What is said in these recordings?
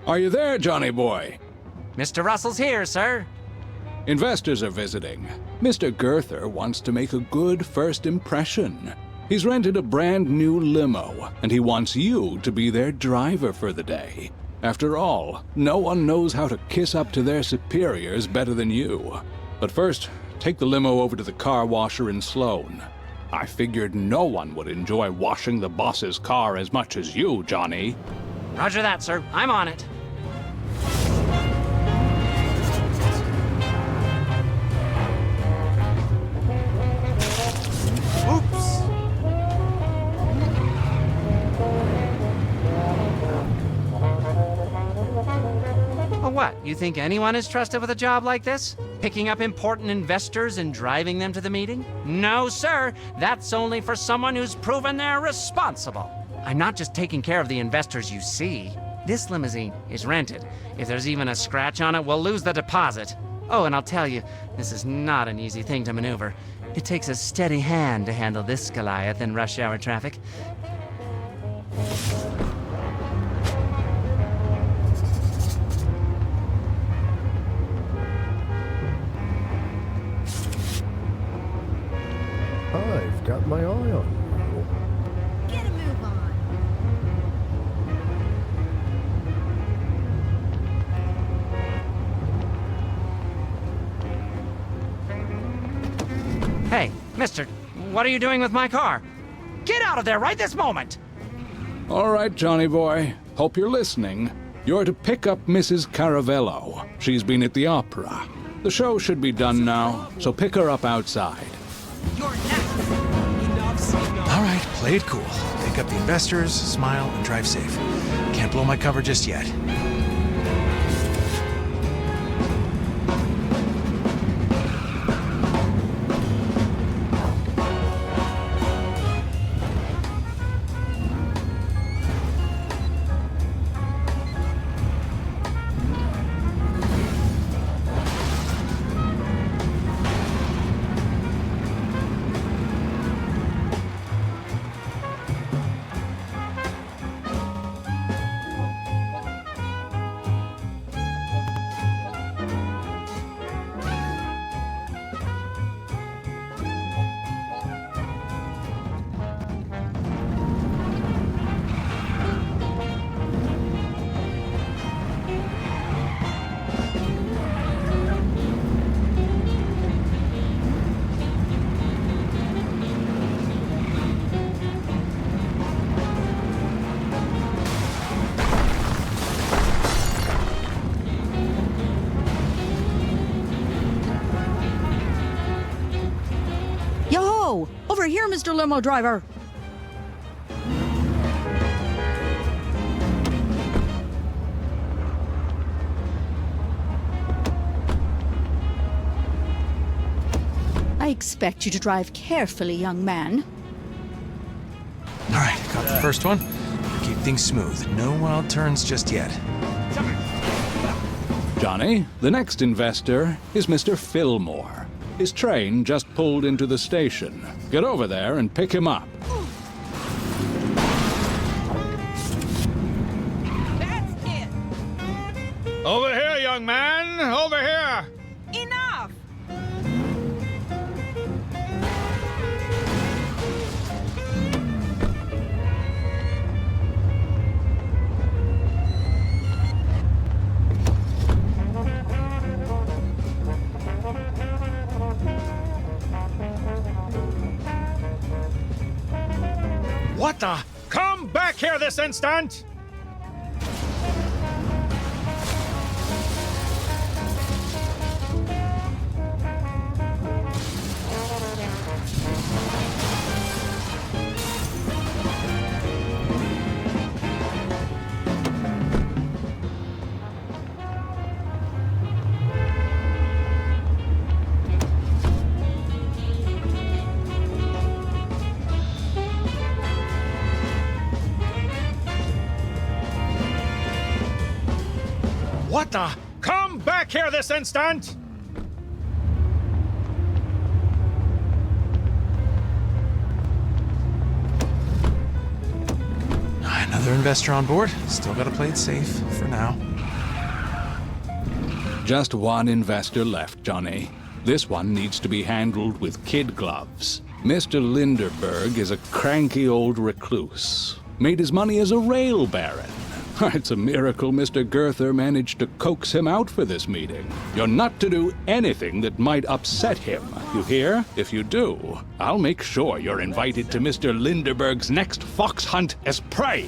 Are you there, Johnny boy? Mr. Russell's here, sir. Investors are visiting. Mr. Girther wants to make a good first impression. He's rented a brand new limo, and he wants you to be their driver for the day. After all, no one knows how to kiss up to their superiors better than you. But first, take the limo over to the car washer in Sloan. I figured no one would enjoy washing the boss's car as much as you, Johnny. Roger that, sir. I'm on it. Oops. Well, what? You think anyone is trusted with a job like this? Picking up important investors and driving them to the meeting? No, sir. That's only for someone who's proven they're responsible. I'm not just taking care of the investors you see. This limousine is rented. If there's even a scratch on it, we'll lose the deposit. Oh, and I'll tell you, this is not an easy thing to maneuver. It takes a steady hand to handle this Goliath in rush hour traffic. I've got my eye on you. Get a move on. Hey, mister, what are you doing with my car? Get out of there right this moment! All right, Johnny boy. Hope you're listening. You're to pick up Mrs. Caravello. She's been at the opera. The show should be done now, so pick her up outside. You're next! All right, play it cool. Pick up the investors, smile, and drive safe. Can't blow my cover just yet. Yo-ho! Over here, Mr. Limo Driver! I expect you to drive carefully, young man. All right, got the first one. Keep things smooth. No wild turns just yet. Johnny, the next investor is Mr. Fillmore. His train just pulled into the station. Get over there and pick him up. That's it! Over here, young man! Over here! Enough! What the? Come back here this instant! What the? Come back here this instant! Another investor on board. Still gotta play it safe for now. Just one investor left, Johnny. This one needs to be handled with kid gloves. Mr. Linderberg is a cranky old recluse. Made his money as a rail baron. It's a miracle Mr. Girther managed to coax him out for this meeting. You're not to do anything that might upset him. You hear? If you do, I'll make sure you're invited to Mr. Linderberg's next fox hunt as prey.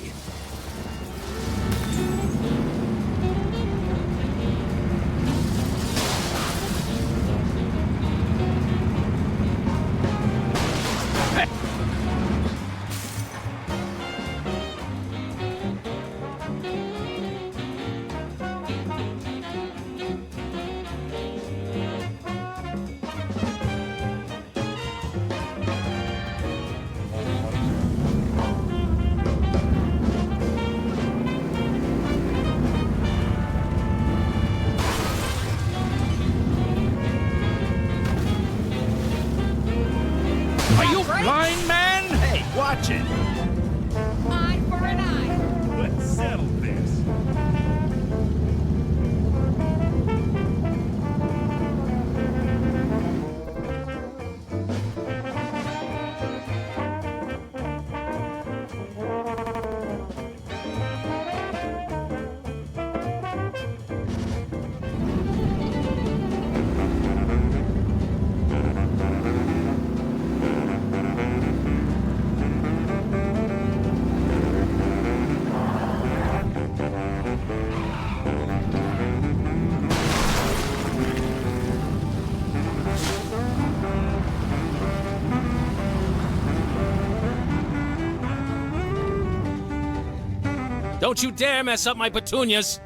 Are you blind, man? Hey, watch it! Eye for an eye. Let's settle this. Don't you dare mess up my petunias!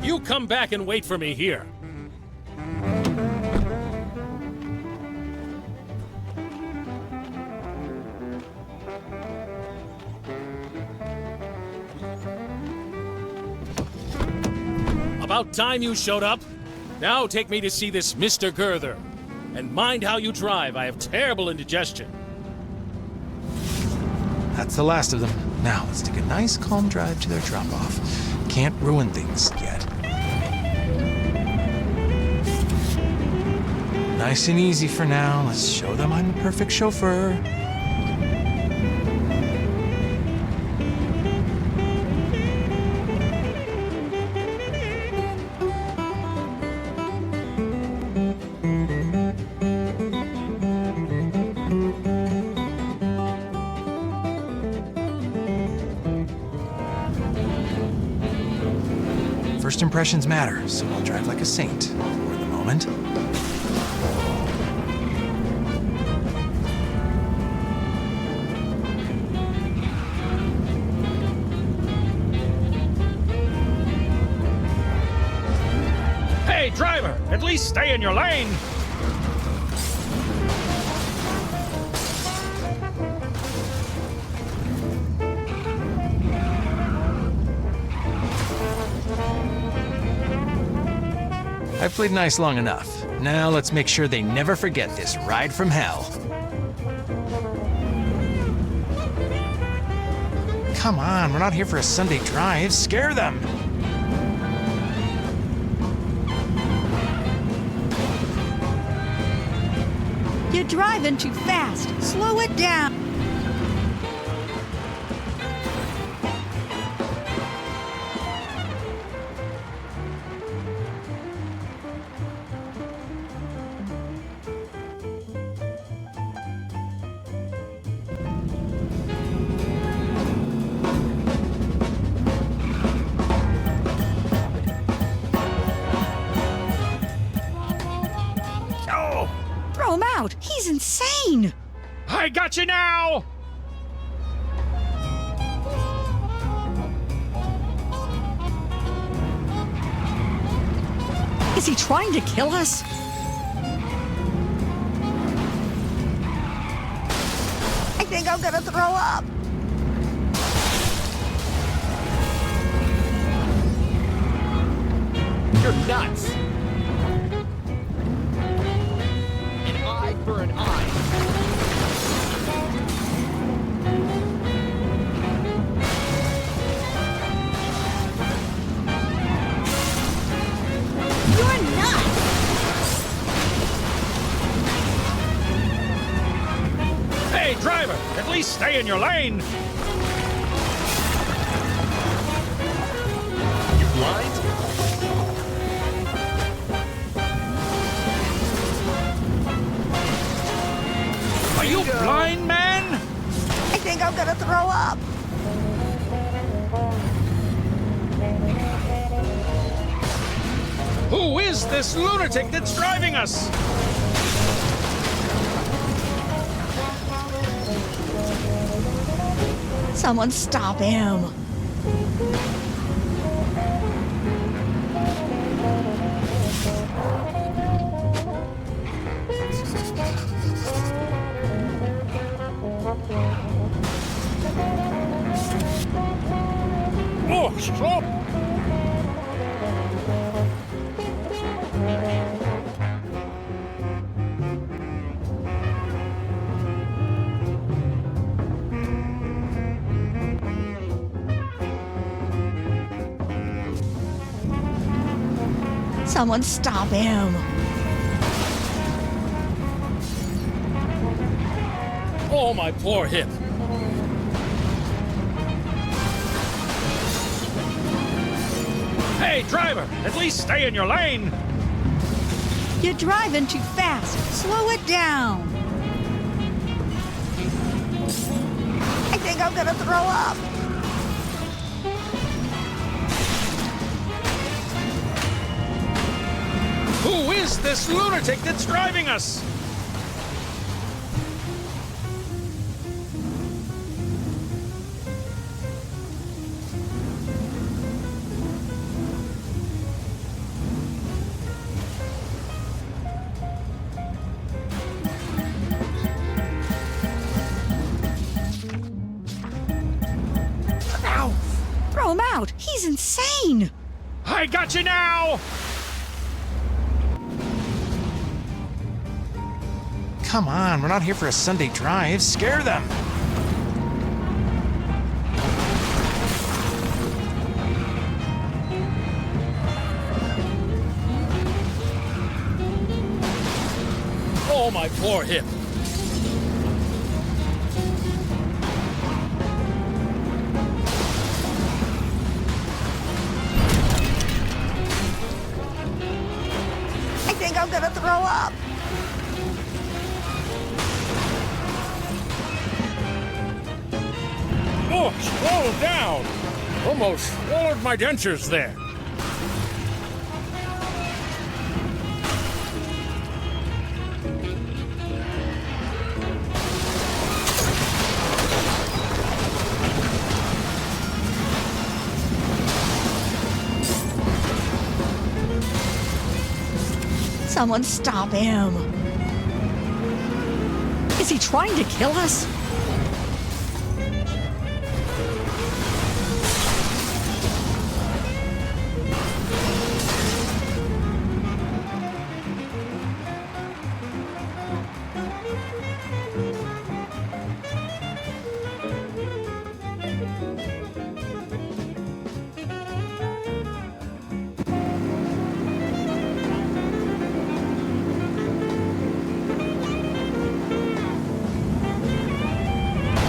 You come back and wait for me here. About time you showed up. Now take me to see this Mr. Girther. And mind how you drive. I have terrible indigestion. That's the last of them. Now, let's take a nice, calm drive to their drop-off. Can't ruin things yet. Nice and easy for now. Let's show them I'm the perfect chauffeur. First impressions matter, so I'll drive like a saint for the moment. Hey, driver! At least stay in your lane! I've played nice long enough. Now let's make sure they never forget this ride from hell. Come on, we're not here for a Sunday drive. Scare them! You're driving too fast. Slow it down. Throw him out. He's insane. I got you now! Is he trying to kill us? I think I'm gonna throw up. You're nuts! An eye for an eye. You're nuts! Hey, driver! At least stay in your lane! You blind? Are you blind, man? I think I'm gonna throw up. Who is this lunatic that's driving us? Someone stop him. Oh, stop! Someone stop him. Oh, my poor hip. Hey, driver! At least stay in your lane! You're driving too fast. Slow it down. I think I'm gonna throw up. Who is this lunatic that's driving us? Ow! Throw him out. He's insane. I got you now! Come on, we're not here for a Sunday drive. Scare them. Oh, my poor hip. I think I'm gonna throw up. Oh, slow down. Almost swallowed my dentures there. Someone stop him. Is he trying to kill us?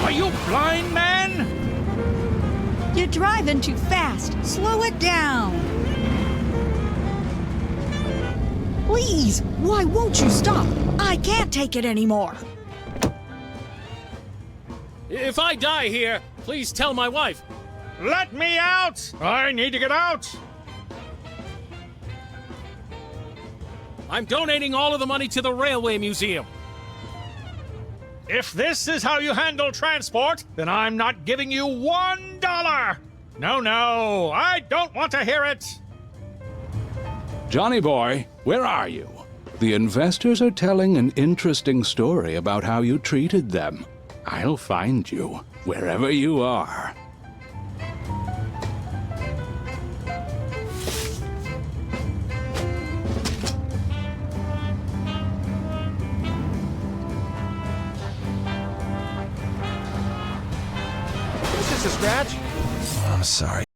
Are you blind, man? You're driving too fast. Slow it down. Please, why won't you stop? I can't take it anymore. If I die here, please tell my wife. Let me out! I need to get out! I'm donating all of the money to the Railway Museum. If this is how you handle transport, then I'm not giving you $1! No, I don't want to hear it! Johnny boy, where are you? The investors are telling an interesting story about how you treated them. I'll find you, wherever you are. a scratch? I'm sorry.